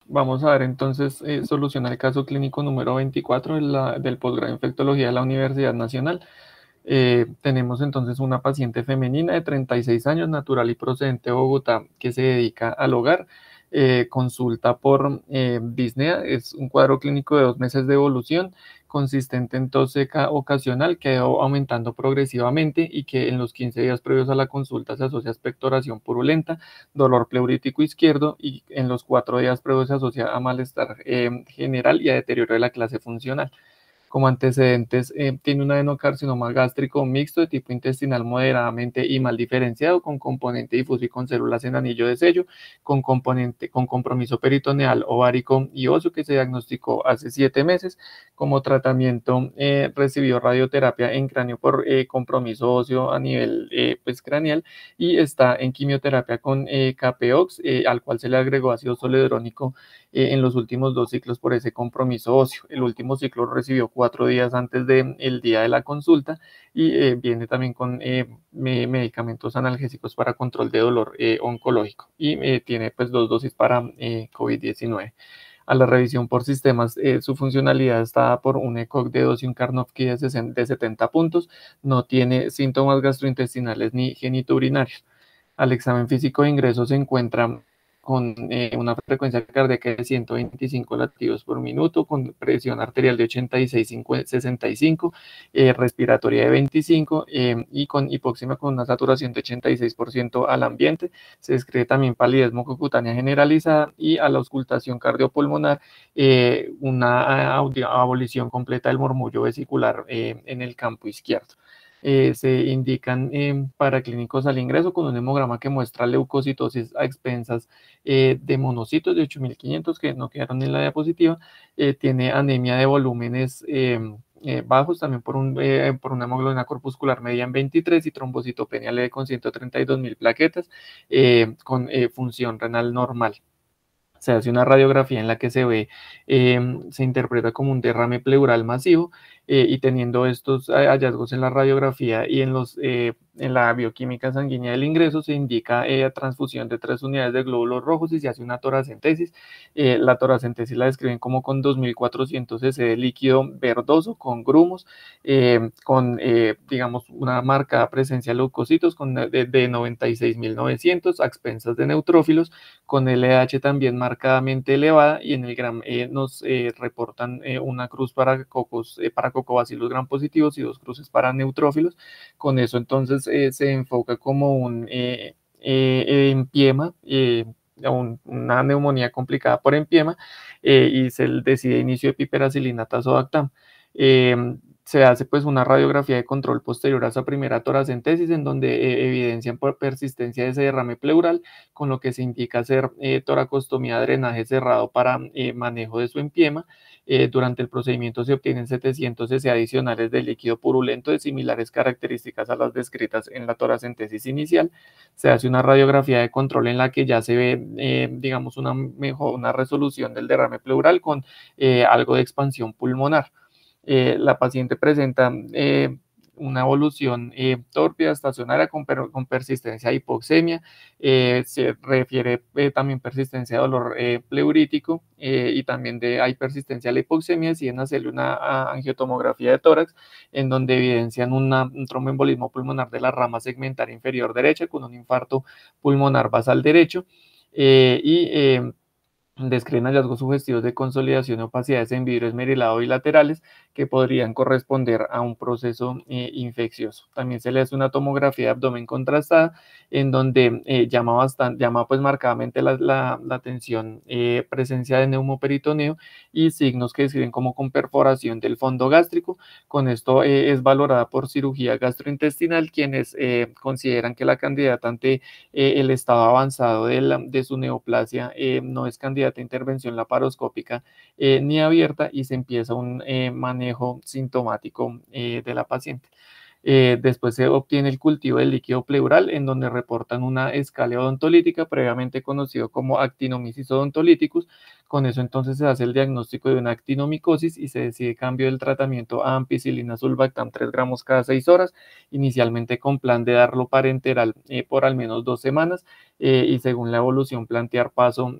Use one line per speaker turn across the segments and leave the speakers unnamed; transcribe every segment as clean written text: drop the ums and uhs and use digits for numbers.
Vamos a ver entonces solución al caso clínico número 24 del posgrado en infectología de la Universidad Nacional. Tenemos entonces una paciente femenina de 36 años, natural y procedente de Bogotá, que se dedica al hogar. Consulta por disnea, es un cuadro clínico de 2 meses de evolución, consistente en tos seca ocasional, que ha ido aumentando progresivamente y que en los 15 días previos a la consulta se asocia a expectoración purulenta, dolor pleurítico izquierdo, y en los 4 días previos se asocia a malestar general y a deterioro de la clase funcional. Como antecedentes, tiene un adenocarcinoma gástrico mixto de tipo intestinal moderadamente y mal diferenciado, con componente difuso y con células en anillo de sello, con compromiso peritoneal, ovárico y óseo, que se diagnosticó hace 7 meses. Como tratamiento, recibió radioterapia en cráneo por compromiso óseo a nivel pues, craneal, y está en quimioterapia con Capeox, al cual se le agregó ácido soledrónico en los últimos 2 ciclos por ese compromiso óseo. El último ciclo recibió 4 días antes del día de la consulta, y viene también con medicamentos analgésicos para control de dolor oncológico, y tiene pues 2 dosis para COVID-19. A la revisión por sistemas, su funcionalidad está por un ECOG de 2 y un Karnofsky de 70 puntos. No tiene síntomas gastrointestinales ni genitourinarios. Al examen físico de ingreso se encuentra con una frecuencia cardíaca de 125 latidos por minuto, con presión arterial de 86,65, respiratoria de 25, y con hipoxemia con una saturación de 86% al ambiente. Se describe también palidez mucocutánea generalizada, y a la auscultación cardiopulmonar una abolición completa del murmullo vesicular en el campo izquierdo. Se indican paraclínicos al ingreso con un hemograma que muestra leucocitosis a expensas de monocitos de 8.500 que no quedaron en la diapositiva. Tiene anemia de volúmenes bajos, también por una hemoglobina corpuscular media en 23 y trombocitopenia leve con 132.000 plaquetas, con función renal normal. Se hace una radiografía en la que se ve, se interpreta como un derrame pleural masivo, y teniendo estos hallazgos en la radiografía y en la bioquímica sanguínea del ingreso, se indica transfusión de 3 unidades de glóbulos rojos y se hace una toracentesis. La toracentesis la describen como con 2.400 cc de líquido verdoso con grumos, con, digamos, una marcada presencia de leucocitos de 96.900 a expensas de neutrófilos, con LH también marcadamente elevada, y en el gram nos reportan una cruz para cocobacillus gram positivos y 2 cruces para neutrófilos. Con eso entonces se enfoca como un empiema, una neumonía complicada por empiema, y se decide inicio de piperacilina tazobactam. Se hace pues una radiografía de control posterior a esa primera toracentesis, en donde evidencian por persistencia de ese derrame pleural, con lo que se indica hacer toracostomía, drenaje cerrado para manejo de su empiema. Durante el procedimiento se obtienen 700 cc adicionales de líquido purulento de similares características a las descritas en la toracentesis inicial. Se hace una radiografía de control en la que ya se ve, digamos, una resolución del derrame pleural con algo de expansión pulmonar. La paciente presenta una evolución tórpida, estacionaria, con persistencia de hipoxemia. Se refiere también persistencia de dolor pleurítico, y también hay persistencia de la hipoxemia. Deciden hacerle una angiotomografía de tórax, en donde evidencian un tromboembolismo pulmonar de la rama segmentaria inferior derecha con un infarto pulmonar basal derecho, y describen hallazgos sugestivos de consolidación y opacidades en vidrio esmerilado bilaterales, que podrían corresponder a un proceso infeccioso. También se le hace una tomografía de abdomen contrastada, en donde llama pues marcadamente la atención presencia de neumoperitoneo y signos que describen como con perforación del fondo gástrico. Con esto es valorada por cirugía gastrointestinal, quienes consideran que la candidata ante el estado avanzado de su neoplasia no es candidata a intervención laparoscópica ni abierta, y se empieza un manejo sintomático de la paciente. Después se obtiene el cultivo del líquido pleural, en donde reportan una escala odontolítica, previamente conocido como actinomyces odontolíticus. Con eso entonces se hace el diagnóstico de una actinomicosis y se decide cambio del tratamiento a ampicilina sulbactam 3 gramos cada 6 horas, inicialmente con plan de darlo parenteral por al menos 2 semanas y según la evolución plantear paso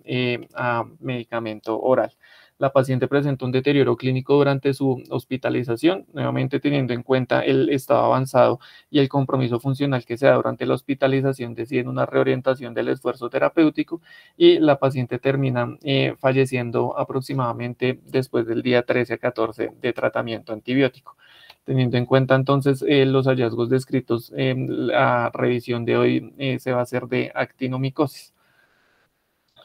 a medicamento oral. La paciente presentó un deterioro clínico durante su hospitalización, nuevamente teniendo en cuenta el estado avanzado y el compromiso funcional que se da durante la hospitalización, deciden una reorientación del esfuerzo terapéutico y la paciente termina falleciendo aproximadamente después del día 13 a 14 de tratamiento antibiótico. Teniendo en cuenta entonces los hallazgos descritos, la revisión de hoy se va a hacer de actinomicosis.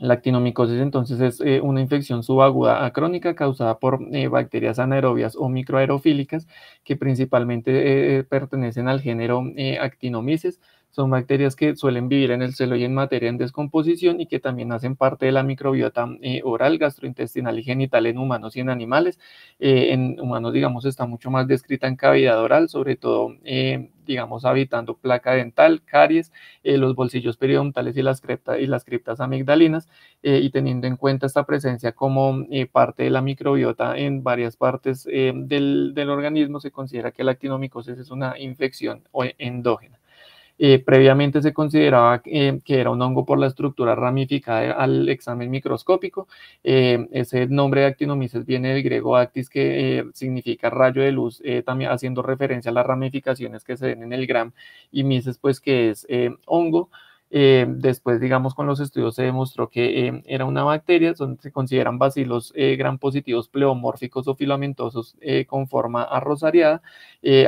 La actinomicosis entonces es una infección subaguda a crónica causada por bacterias anaerobias o microaerofílicas que principalmente pertenecen al género Actinomyces. Son bacterias que suelen vivir en el suelo y en materia en descomposición y que también hacen parte de la microbiota oral, gastrointestinal y genital en humanos y en animales. En humanos, digamos, está mucho más descrita en cavidad oral, sobre todo, digamos, habitando placa dental, caries, los bolsillos periodontales y las criptas amigdalinas, y teniendo en cuenta esta presencia como parte de la microbiota en varias partes del organismo, se considera que la actinomicosis es una infección endógena. Previamente se consideraba que era un hongo por la estructura ramificada al examen microscópico. Ese nombre de actinomyces viene del griego actis, que significa rayo de luz, también haciendo referencia a las ramificaciones que se ven en el gram, y myces, pues, que es hongo. Después, digamos, con los estudios se demostró que era una bacteria, se consideran bacilos gram positivos pleomórficos o filamentosos con forma arrozariada,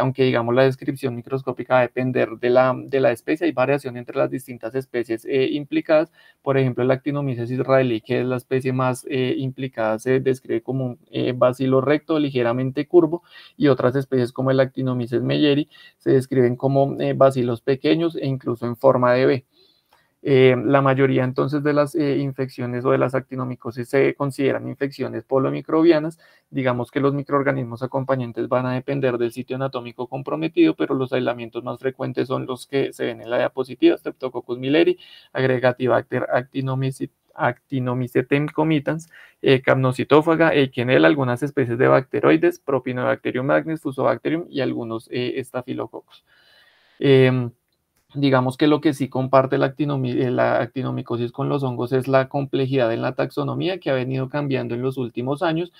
aunque digamos la descripción microscópica va a depender de la especie. Hay variación entre las distintas especies implicadas. Por ejemplo, el Actinomyces israelí, que es la especie más implicada, se describe como un bacilo recto ligeramente curvo, y otras especies como el Actinomyces meyeri se describen como bacilos pequeños e incluso en forma de B. La mayoría entonces de las infecciones o de las actinomicosis se consideran infecciones polomicrobianas. Digamos que los microorganismos acompañantes van a depender del sitio anatómico comprometido, pero los aislamientos más frecuentes son los que se ven en la diapositiva: Streptococcus milleri, Agregatibacter actinomycetem comitans, Capnocitófaga, Eikenella, algunas especies de bacteroides, Propionibacterium magnis, Fusobacterium y algunos estafilococos. Digamos que lo que sí comparte la actinomicosis con los hongos es la complejidad en la taxonomía, que ha venido cambiando en los últimos años,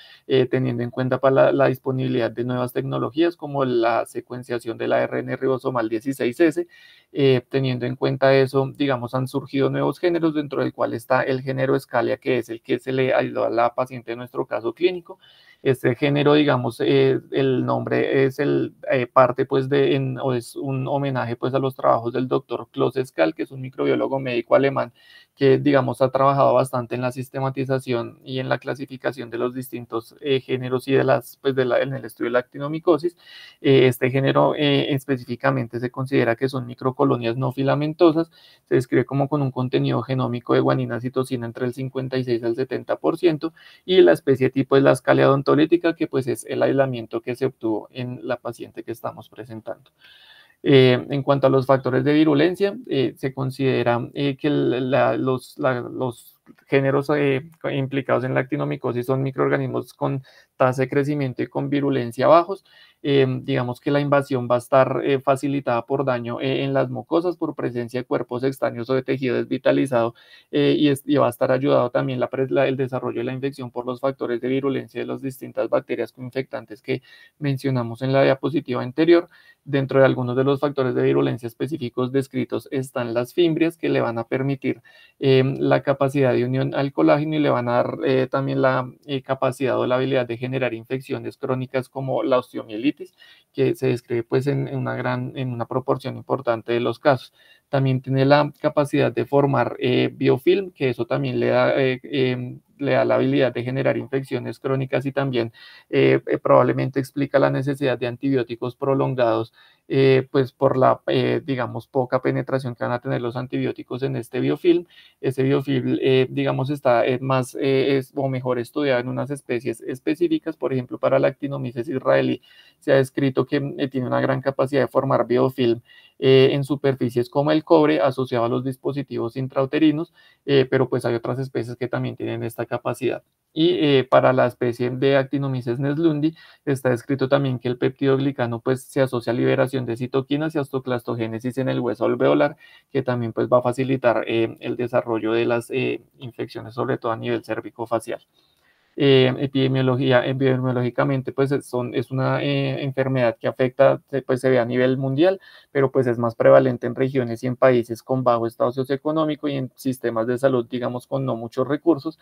teniendo en cuenta para la disponibilidad de nuevas tecnologías como la secuenciación del ARN ribosomal 16S. Teniendo en cuenta eso, digamos, han surgido nuevos géneros, dentro del cual está el género Scalia, que es el que se le ayudó a la paciente en nuestro caso clínico. Este género, digamos, el nombre es parte, pues, o es un homenaje, pues, a los trabajos del doctor Klaus Skal, que es un microbiólogo médico alemán que, digamos, ha trabajado bastante en la sistematización y en la clasificación de los distintos géneros y en el estudio de la actinomicosis. Este género específicamente se considera que son microcolonias no filamentosas. Se describe como con un contenido genómico de guanina citosina entre el 56 al 70%, y la especie tipo es la Scalia odontolítica, que pues es el aislamiento que se obtuvo en la paciente que estamos presentando. En cuanto a los factores de virulencia, se considera que los géneros implicados en la actinomicosis son microorganismos con tasa de crecimiento y con virulencia bajos. Digamos que la invasión va a estar facilitada por daño en las mucosas, por presencia de cuerpos extraños o de tejido desvitalizado, y va a estar ayudado también el desarrollo de la infección por los factores de virulencia de las distintas bacterias coinfectantes que mencionamos en la diapositiva anterior. Dentro de algunos de los factores de virulencia específicos descritos están las fimbrias, que le van a permitir la capacidad de unión al colágeno y le van a dar también la capacidad o la habilidad de generar infecciones crónicas como la osteomielitis, que se describe, pues, en una proporción importante de los casos. También tiene la capacidad de formar biofilm, que eso también le da le da la habilidad de generar infecciones crónicas y también probablemente explica la necesidad de antibióticos prolongados, pues por la, digamos, poca penetración que van a tener los antibióticos en este biofilm. Ese biofilm, digamos, está más o mejor estudiado en unas especies específicas. Por ejemplo, para la actinomyces israelí se ha descrito que tiene una gran capacidad de formar biofilm en superficies como el cobre asociado a los dispositivos intrauterinos, pero pues hay otras especies que también tienen esta capacidad. Y para la especie de Actinomyces neslundi está descrito también que el peptidoglicano pues se asocia a liberación de citoquinas y osteoclastogénesis en el hueso alveolar, que también pues va a facilitar el desarrollo de las infecciones, sobre todo a nivel cervicofacial. Epidemiológicamente, pues es una enfermedad que afecta, pues se ve a nivel mundial, pero pues es más prevalente en regiones y en países con bajo estado socioeconómico y en sistemas de salud, digamos, con no muchos recursos,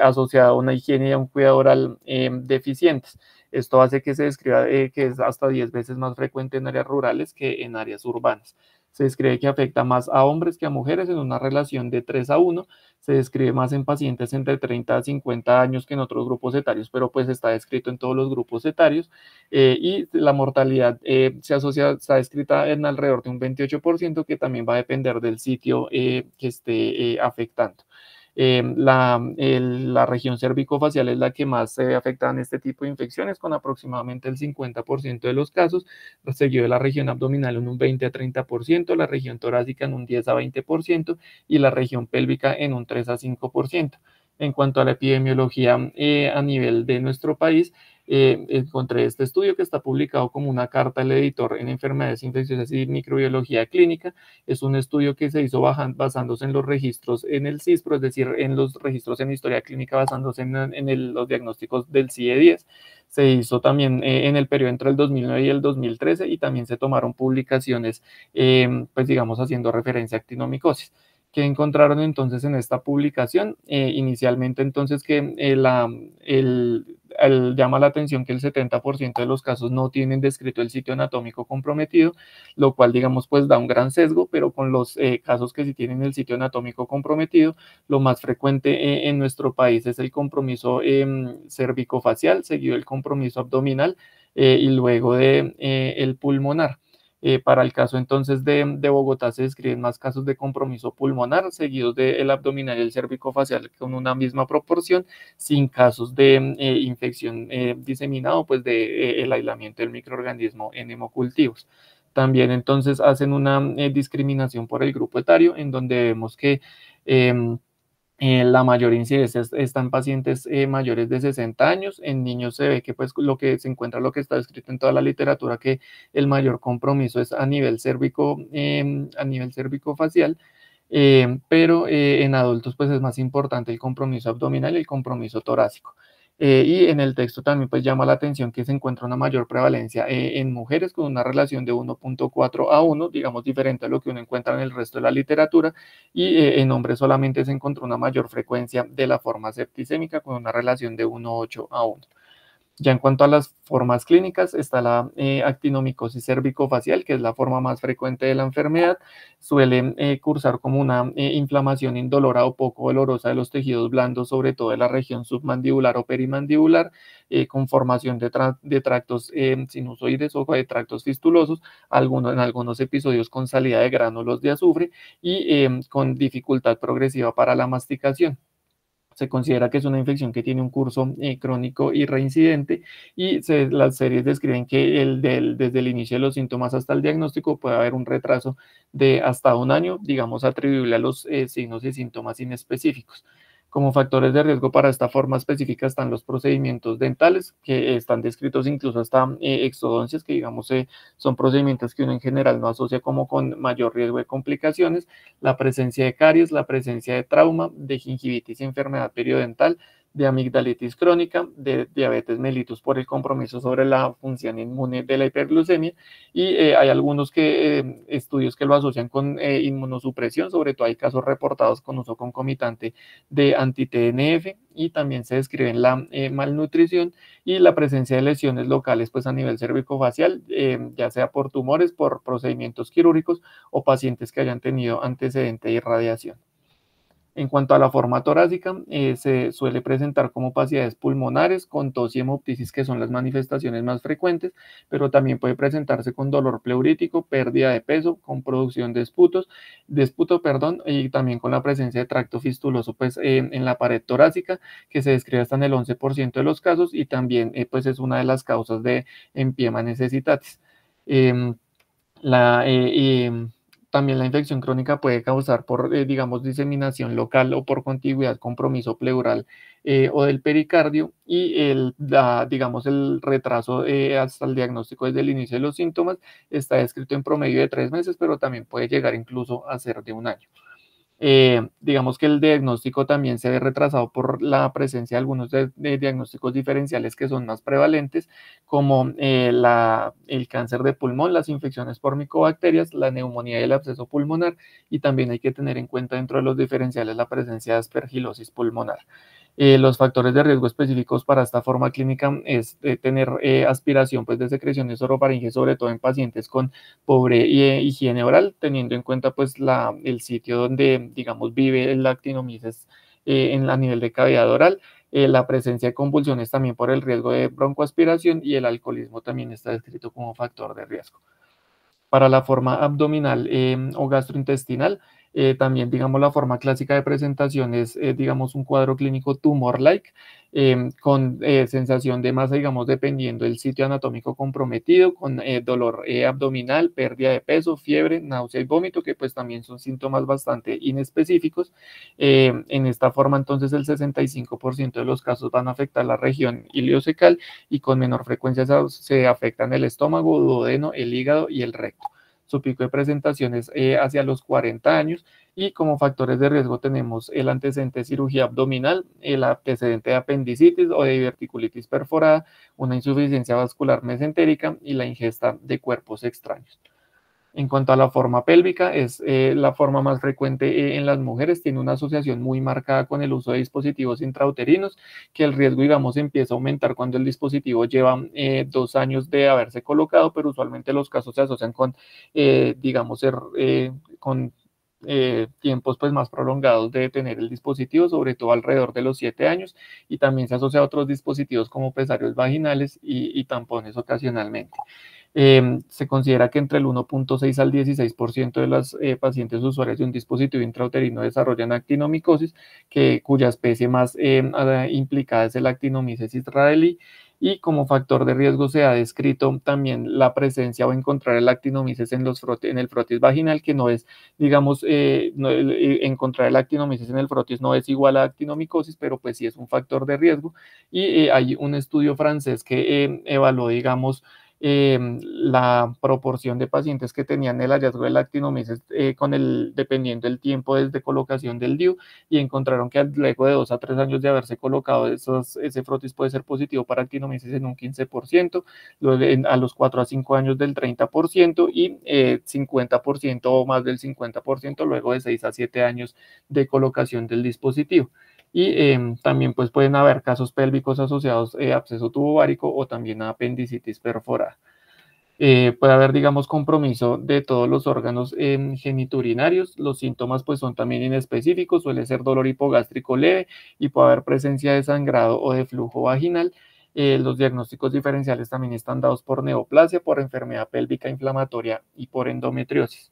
asociada a una higiene y a un cuidado oral deficientes. Esto hace que se describa que es hasta 10 veces más frecuente en áreas rurales que en áreas urbanas. Se describe que afecta más a hombres que a mujeres en una relación de 3 a 1. Se describe más en pacientes entre 30 a 50 años que en otros grupos etarios, pero pues está descrito en todos los grupos etarios, y la mortalidad se asocia, está descrita en alrededor de un 28%, que también va a depender del sitio que esté afectando. La región cervicofacial es la que más se ve afectada en este tipo de infecciones, con aproximadamente el 50% de los casos, seguido de la región abdominal en un 20 a 30%, la región torácica en un 10 a 20% y la región pélvica en un 3 a 5%. En cuanto a la epidemiología a nivel de nuestro país, encontré este estudio que está publicado como una carta al editor en enfermedades infecciosas y microbiología clínica. Es un estudio que se hizo basándose en los registros en el CISPRO, es decir, en los registros en historia clínica basándose en los diagnósticos del CIE-10. Se hizo también en el periodo entre el 2009 y el 2013 y también se tomaron publicaciones, pues digamos, haciendo referencia a actinomicosis. ¿Qué encontraron entonces en esta publicación? Inicialmente entonces que llama la atención que el 70% de los casos no tienen descrito el sitio anatómico comprometido, lo cual digamos pues da un gran sesgo, pero con los casos que sí tienen el sitio anatómico comprometido, lo más frecuente en nuestro país es el compromiso cervicofacial, seguido el compromiso abdominal y luego de el pulmonar. Para el caso entonces de Bogotá se describen más casos de compromiso pulmonar, seguidos del abdominal y el cervicofacial con una misma proporción, sin casos de infección diseminado, pues de el aislamiento del microorganismo en hemocultivos. También entonces hacen una discriminación por el grupo etario, en donde vemos que la mayor incidencia está en pacientes mayores de 60 años. En niños se ve que pues lo que se encuentra, lo que está escrito en toda la literatura, que el mayor compromiso es a nivel cérvico-facial, pero en adultos pues es más importante el compromiso abdominal y el compromiso torácico. Y en el texto también pues llama la atención que se encuentra una mayor prevalencia en mujeres con una relación de 1.4 a 1, digamos diferente a lo que uno encuentra en el resto de la literatura, y en hombres solamente se encontró una mayor frecuencia de la forma septicémica con una relación de 1.8 a 1. Ya en cuanto a las formas clínicas, está la actinomicosis cervicofacial, que es la forma más frecuente de la enfermedad. Suele cursar como una inflamación indolora o poco dolorosa de los tejidos blandos, sobre todo de la región submandibular o perimandibular, con formación de tractos sinusoides o de tractos fistulosos, en algunos episodios con salida de gránulos de azufre y con dificultad progresiva para la masticación. Se considera que es una infección que tiene un curso crónico y reincidente, y las series describen que desde el inicio de los síntomas hasta el diagnóstico puede haber un retraso de hasta un año, digamos, atribuible a los signos y síntomas inespecíficos. Como factores de riesgo para esta forma específica están los procedimientos dentales, que están descritos incluso hasta exodoncias, que digamos son procedimientos que uno en general no asocia como con mayor riesgo de complicaciones, la presencia de caries, la presencia de trauma, de gingivitis y enfermedad periodontal, de amigdalitis crónica, de diabetes mellitus por el compromiso sobre la función inmune de la hiperglucemia, y hay algunos estudios que lo asocian con inmunosupresión. Sobre todo hay casos reportados con uso concomitante de anti-TNF, y también se describen la malnutrición y la presencia de lesiones locales pues a nivel cervicofacial, ya sea por tumores, por procedimientos quirúrgicos o pacientes que hayan tenido antecedente de irradiación. En cuanto a la forma torácica, se suele presentar como opacidades pulmonares, con tos y hemoptisis, que son las manifestaciones más frecuentes, pero también puede presentarse con dolor pleurítico, pérdida de peso, con producción de esputo, perdón, y también con la presencia de tracto fistuloso pues, en la pared torácica, que se describe hasta en el 11% de los casos, y también pues, es una de las causas de empiema necesitatis. Eh, la, también la infección crónica puede causar por, digamos, diseminación local o por contiguidad, compromiso pleural o del pericardio, y digamos, el retraso hasta el diagnóstico desde el inicio de los síntomas está descrito en promedio de 3 meses, pero también puede llegar incluso a ser de un año. Digamos que el diagnóstico también se ve retrasado por la presencia de algunos de diagnósticos diferenciales que son más prevalentes, como el cáncer de pulmón, las infecciones por micobacterias, la neumonía y el absceso pulmonar, y también hay que tener en cuenta dentro de los diferenciales la presencia de aspergilosis pulmonar. Los factores de riesgo específicos para esta forma clínica es tener aspiración pues, de secreciones orofaringes, sobre todo en pacientes con pobre higiene oral, teniendo en cuenta pues, el sitio donde, digamos, vive el actinomyces a nivel de cavidad oral. La presencia de convulsiones también por el riesgo de broncoaspiración, y el alcoholismo también está descrito como factor de riesgo. Para la forma abdominal o gastrointestinal, también, digamos, la forma clásica de presentación es, digamos, un cuadro clínico tumor-like, con sensación de masa, digamos, dependiendo del sitio anatómico comprometido, con dolor abdominal, pérdida de peso, fiebre, náusea y vómito, que pues también son síntomas bastante inespecíficos. En esta forma, entonces, el 65% de los casos van a afectar la región iliocecal, y con menor frecuencia se afectan el estómago, duodeno, el hígado y el recto. Su pico de presentación es hacia los 40 años, y como factores de riesgo tenemos el antecedente de cirugía abdominal, el antecedente de apendicitis o de diverticulitis perforada, una insuficiencia vascular mesentérica y la ingesta de cuerpos extraños. En cuanto a la forma pélvica, es la forma más frecuente en las mujeres, tiene una asociación muy marcada con el uso de dispositivos intrauterinos, que el riesgo, digamos, empieza a aumentar cuando el dispositivo lleva 2 años de haberse colocado, pero usualmente los casos se asocian con, digamos, con tiempos pues, más prolongados de tener el dispositivo, sobre todo alrededor de los 7 años, y también se asocia a otros dispositivos como pesarios vaginales y tampones ocasionalmente. Se considera que entre el 1.6 al 16% de las pacientes usuarias de un dispositivo intrauterino desarrollan actinomicosis, cuya especie más implicada es el actinomyces israelí, y como factor de riesgo se ha descrito también la presencia o encontrar el actinomyces en el frotis vaginal, que no es, digamos, encontrar el actinomyces en el frotis no es igual a actinomicosis, pero pues sí es un factor de riesgo, y hay un estudio francés que evaluó, digamos, la proporción de pacientes que tenían el hallazgo del actinomyces dependiendo del tiempo desde colocación del DIU, y encontraron que luego de 2 a 3 años de haberse colocado ese frotis puede ser positivo para actinomyces en un 15%, luego a los 4 a 5 años del 30%, y 50% o más del 50% luego de 6 a 7 años de colocación del dispositivo. Y también pues, pueden haber casos pélvicos asociados a absceso tubovárico o también a apendicitis perforada. Puede haber, digamos, compromiso de todos los órganos geniturinarios. Los síntomas pues, son también inespecíficos, suele ser dolor hipogástrico leve, y puede haber presencia de sangrado o de flujo vaginal. Los diagnósticos diferenciales también están dados por neoplasia, por enfermedad pélvica inflamatoria y por endometriosis.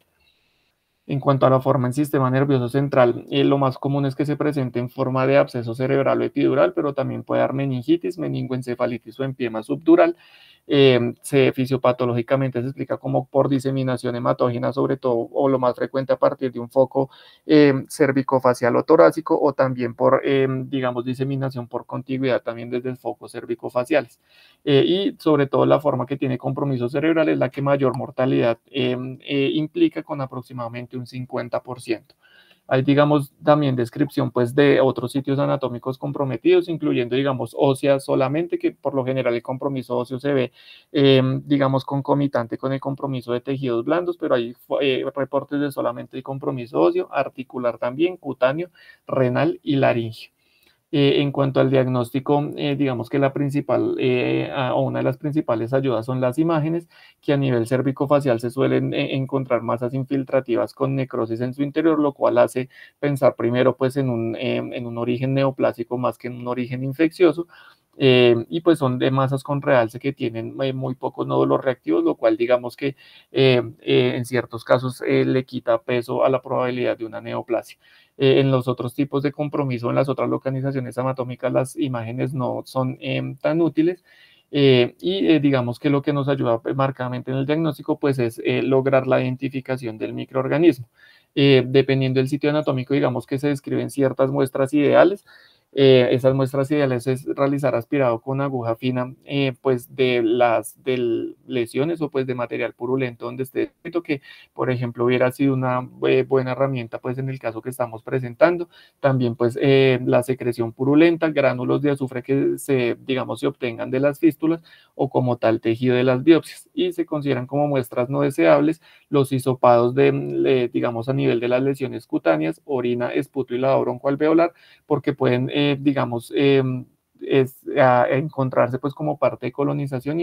En cuanto a la forma en sistema nervioso central, lo más común es que se presente en forma de absceso cerebral o epidural, pero también puede dar meningitis, meningoencefalitis o empiema subdural. Fisiopatológicamente se explica como por diseminación hematógena, sobre todo, o lo más frecuente a partir de un foco cervicofacial o torácico, o también por, digamos, diseminación por contiguidad también desde focos cervicofaciales. Y sobre todo la forma que tiene compromiso cerebral es la que mayor mortalidad implica, con aproximadamente un 50%. Hay, digamos, también descripción pues, de otros sitios anatómicos comprometidos, incluyendo, digamos, óseas solamente, que por lo general el compromiso óseo se ve, digamos, concomitante con el compromiso de tejidos blandos, pero hay reportes de solamente el compromiso óseo, articular también, cutáneo, renal y laringio. En cuanto al diagnóstico, digamos que la principal o una de las principales ayudas son las imágenes, que a nivel cervicofacial se suelen encontrar masas infiltrativas con necrosis en su interior, lo cual hace pensar primero pues en un origen neoplásico más que en un origen infeccioso. Y pues son de masas con realce que tienen muy pocos nódulos reactivos, lo cual digamos que en ciertos casos le quita peso a la probabilidad de una neoplasia. En los otros tipos de compromiso, en las otras localizaciones anatómicas, las imágenes no son tan útiles. Digamos que lo que nos ayuda marcadamente en el diagnóstico pues es lograr la identificación del microorganismo. Dependiendo del sitio anatómico, digamos que se describen ciertas muestras ideales. Esas muestras ideales es realizar aspirado con aguja fina, pues de lesiones o pues de material purulento donde esté escrito que, por ejemplo, hubiera sido una buena herramienta pues en el caso que estamos presentando. También pues la secreción purulenta, gránulos de azufre que digamos, se obtengan de las fístulas o como tal tejido de las biopsias y se consideran como muestras no deseables los hisopados digamos, a nivel de las lesiones cutáneas, orina, esputo y lavado broncoalveolar, porque pueden, digamos, encontrarse pues como parte de colonización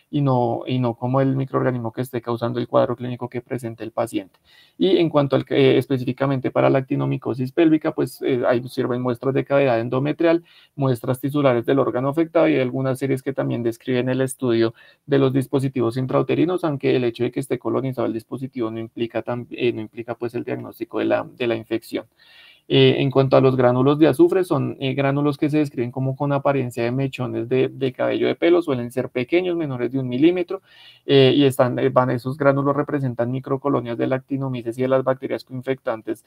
y no como el microorganismo que esté causando el cuadro clínico que presente el paciente. Y en cuanto al específicamente para la actinomicosis pélvica, pues ahí sirven muestras de cavidad endometrial, muestras tisulares del órgano afectado y algunas series que también describen el estudio de los dispositivos intrauterinos, aunque el hecho de que esté colonizado el dispositivo no implica pues el diagnóstico de la infección. En cuanto a los gránulos de azufre, son gránulos que se describen como con apariencia de mechones de cabello de pelo, suelen ser pequeños, menores de 1 milímetro, esos gránulos representan microcolonias de la actinomices y de las bacterias coinfectantes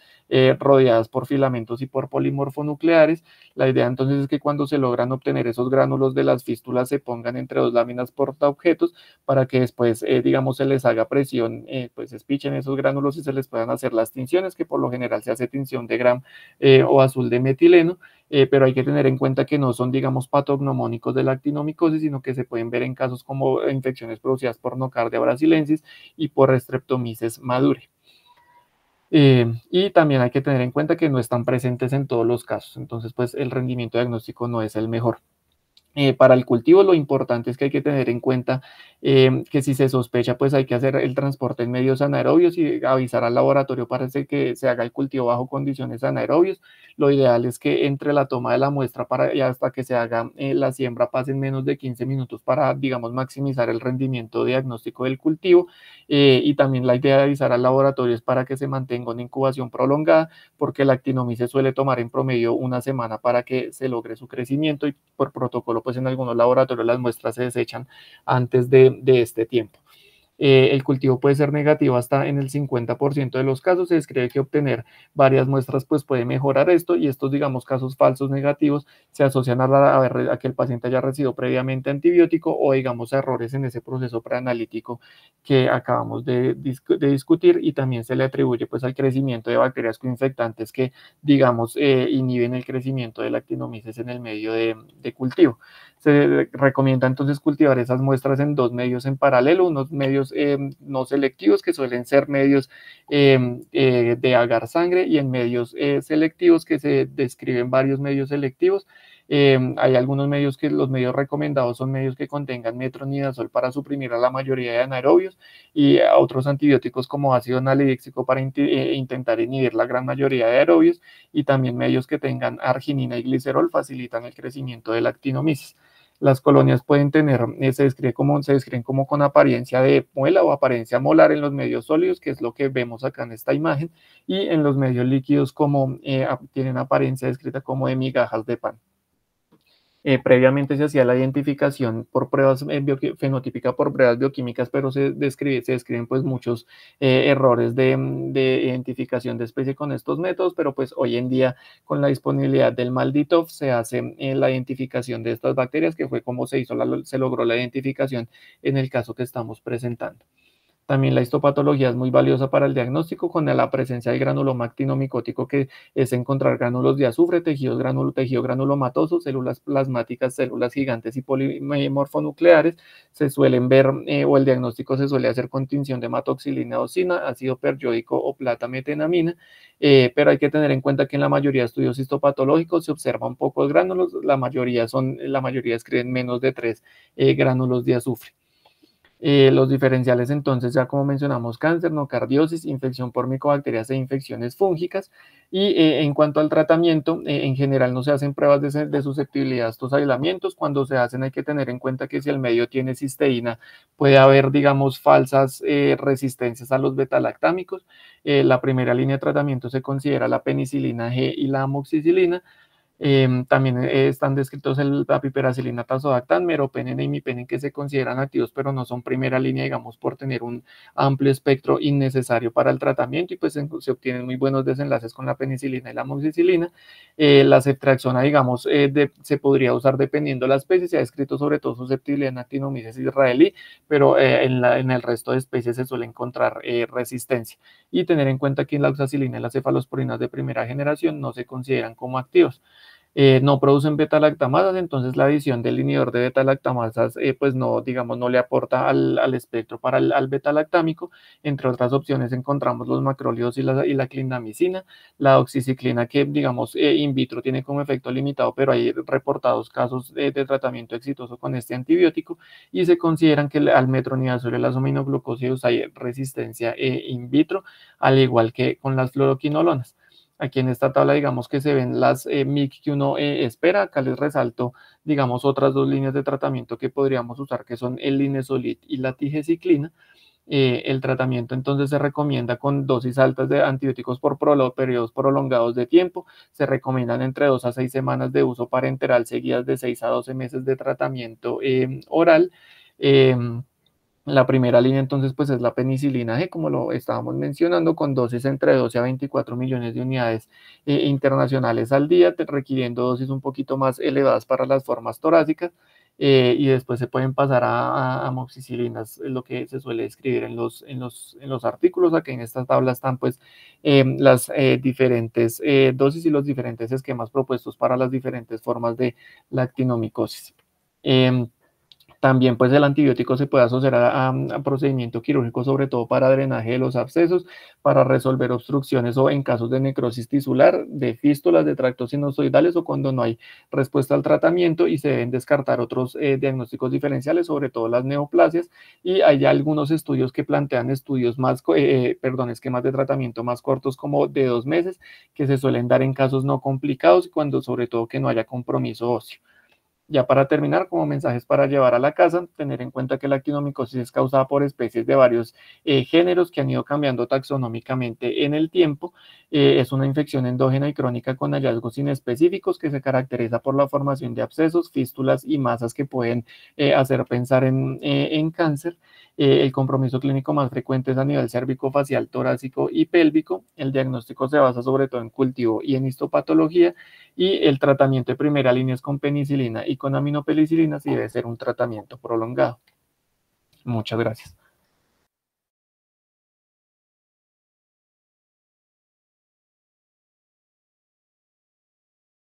rodeadas por filamentos y por polimorfonucleares. La idea entonces es que cuando se logran obtener esos gránulos de las fístulas se pongan entre dos láminas portaobjetos para que después, digamos, se les haga presión, pues espichen esos gránulos y se les puedan hacer las tinciones, que por lo general se hace tinción de Gram o azul de metileno, pero hay que tener en cuenta que no son, digamos, patognomónicos de la actinomicosis, sino que se pueden ver en casos como infecciones producidas por Nocardia brasilensis y por Streptomyces madure. Y también hay que tener en cuenta que no están presentes en todos los casos, entonces pues el rendimiento diagnóstico no es el mejor. Para el cultivo lo importante es que hay que tener en cuenta que si se sospecha, pues hay que hacer el transporte en medios anaerobios y avisar al laboratorio para que se haga el cultivo bajo condiciones anaerobios. Lo ideal es que entre la toma de la muestra y hasta que se haga la siembra pasen menos de 15 minutos para, digamos, maximizar el rendimiento diagnóstico del cultivo. Y también la idea de avisar al laboratorio es para que se mantenga una incubación prolongada, porque la actinomice suele tomar en promedio 1 semana para que se logre su crecimiento y por protocolo pues en algunos laboratorios las muestras se desechan antes de este tiempo. El cultivo puede ser negativo hasta en el 50% de los casos. Se describe que obtener varias muestras pues puede mejorar esto y estos, digamos, casos falsos negativos se asocian a que el paciente haya recibido previamente antibiótico o, digamos, a errores en ese proceso preanalítico que acabamos de discutir y también se le atribuye pues al crecimiento de bacterias coinfectantes que, digamos, inhiben el crecimiento de la actinomices en el medio de cultivo. Se recomienda entonces cultivar esas muestras en dos medios en paralelo, unos medios no selectivos que suelen ser medios de agar sangre y en medios selectivos que se describen varios medios selectivos. Hay algunos medios que los medios recomendados son medios que contengan metronidazol para suprimir a la mayoría de anaerobios y a otros antibióticos como ácido nalidíxico para intentar inhibir la gran mayoría de aerobios y también medios que tengan arginina y glicerol facilitan el crecimiento de la actinomices. Las colonias pueden tener, se describen como con apariencia de muela o apariencia molar en los medios sólidos, que es lo que vemos acá en esta imagen, y en los medios líquidos como tienen apariencia descrita como de migajas de pan. Previamente se hacía la identificación por pruebas fenotípica por pruebas bioquímicas, pero se describen pues muchos errores de identificación de especie con estos métodos, pero pues hoy en día con la disponibilidad del Malditov se hace la identificación de estas bacterias, que fue como se logró la identificación en el caso que estamos presentando. También la histopatología es muy valiosa para el diagnóstico con la presencia del granuloma actinomicótico, que es encontrar gránulos de azufre, tejido granulomatoso, células plasmáticas, células gigantes y polimorfonucleares. Se suelen ver, o el diagnóstico se suele hacer con tinción de hematoxilina osina, ácido periódico o plata metenamina, pero hay que tener en cuenta que en la mayoría de estudios histopatológicos se observan pocos gránulos, la mayoría escriben menos de 3 gránulos de azufre. Los diferenciales entonces, ya como mencionamos, cáncer, nocardiosis, infección por micobacterias e infecciones fúngicas. Y en cuanto al tratamiento, en general no se hacen pruebas de susceptibilidad a estos aislamientos. Cuando se hacen hay que tener en cuenta que si el medio tiene cisteína, puede haber, digamos, falsas resistencias a los betalactámicos. La primera línea de tratamiento se considera la penicilina G y la amoxicilina. También están descritos la piperacilina, tazodactam, meropenem e imipenem, que se consideran activos, pero no son primera línea, digamos, por tener un amplio espectro innecesario para el tratamiento, y pues se obtienen muy buenos desenlaces con la penicilina y la amoxicilina. La ceftriaxona, digamos, se podría usar dependiendo de la especie. Se ha descrito sobre todo susceptibilidad en actinomyces israelí, pero en el resto de especies se suele encontrar resistencia. Y tener en cuenta que la oxacilina y las cefalosporinas de primera generación no se consideran como activos. No producen beta-lactamasas, entonces la adición del inhibidor de beta-lactamasas, pues no, digamos, no le aporta al espectro para al beta-lactámico. Entre otras opciones encontramos los macrólidos y la clindamicina, la oxiciclina, que digamos in vitro tiene como efecto limitado, pero hay reportados casos de tratamiento exitoso con este antibiótico, y se consideran que al metronidazol y las aminoglucósidos hay resistencia in vitro, al igual que con las fluoroquinolonas. Aquí en esta tabla, digamos que se ven las MIC que uno espera. Acá les resalto, digamos, otras dos líneas de tratamiento que podríamos usar, que son el linezolid y la tigecyclina. El tratamiento entonces se recomienda con dosis altas de antibióticos por periodos prolongados de tiempo. Se recomiendan entre 2 a 6 semanas de uso parenteral, seguidas de 6 a 12 meses de tratamiento oral. La primera línea entonces pues es la penicilina G, como lo estábamos mencionando, con dosis entre 12 a 24 millones de unidades internacionales al día, requiriendo dosis un poquito más elevadas para las formas torácicas, y después se pueden pasar a amoxicilinas, lo que se suele escribir en los artículos. Aquí en esta tabla están pues las diferentes dosis y los diferentes esquemas propuestos para las diferentes formas de la actinomicosis. También pues el antibiótico se puede asociar a procedimiento quirúrgico, sobre todo para drenaje de los abscesos, para resolver obstrucciones o en casos de necrosis tisular, de fístulas, de tractos sinusoidales, o cuando no hay respuesta al tratamiento y se deben descartar otros diagnósticos diferenciales, sobre todo las neoplasias. Y hay algunos estudios que plantean esquemas de tratamiento más cortos, como de 2 meses, que se suelen dar en casos no complicados y cuando sobre todo que no haya compromiso óseo. Ya para terminar, como mensajes para llevar a la casa, tener en cuenta que la actinomicosis es causada por especies de varios géneros que han ido cambiando taxonómicamente en el tiempo. Es una infección endógena y crónica con hallazgos inespecíficos, que se caracteriza por la formación de abscesos, fístulas y masas que pueden hacer pensar en cáncer. El compromiso clínico más frecuente es a nivel cérvico-facial, torácico y pélvico. El diagnóstico se basa sobre todo en cultivo y en histopatología, y el tratamiento de primera línea es con penicilina y con aminopenicilina, si debe ser un tratamiento prolongado. Muchas gracias.